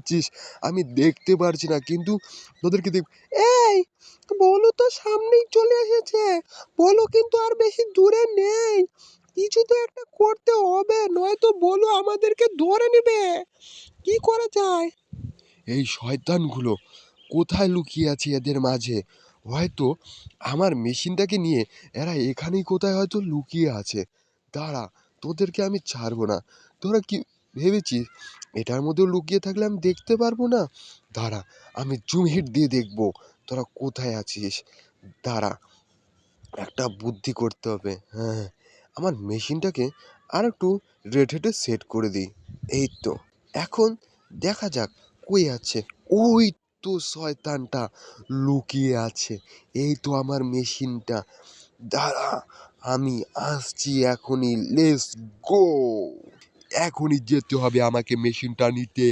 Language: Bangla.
পাচ্ছিস আমি দেখতে পারছি না, কিন্তু তোদেরকে দেখ। এই বলো তো সামনেই চলে এসেছে, বলো কিন্তু আর বেশি দূরে নেই, কিছু তো একটা করতে হবে, নয়তো বলো আমাদেরকে ধরে নেবে। কি করা যায়? এই শয়তানগুলো কোথায় লুকিয়ে আছে এদের মাঝে? হয়তো আমার মেশিনটাকে নিয়ে এরা এখানেই কোথায় হয়তো লুকিয়ে আছে। দাঁড়া, তোদেরকে আমি ছাড়বো না। তোরা কি ভেবেছিস এটার মধ্যে লুকিয়ে থাকলে আমি দেখতে পারবো না? দাঁড়া, আমি জুম হিট দিয়ে দেখবো তোরা কোথায় আছিস। দাঁড়া, একটা বুদ্ধি করতে হবে। হ্যাঁ, আমার মেশিনটাকে আর একটু রেড হেডে সেট করে দিই। এই তো, এখন দেখা যাক কই আছে। ওই তো শয়তানটা লুকিয়ে আছে। এই তো আমার মেশিনটা। দাঁড়া, আমি আসছি এখনই, লেটস গো। এখনই যেতে হবে আমাকে মেশিনটা নিতে।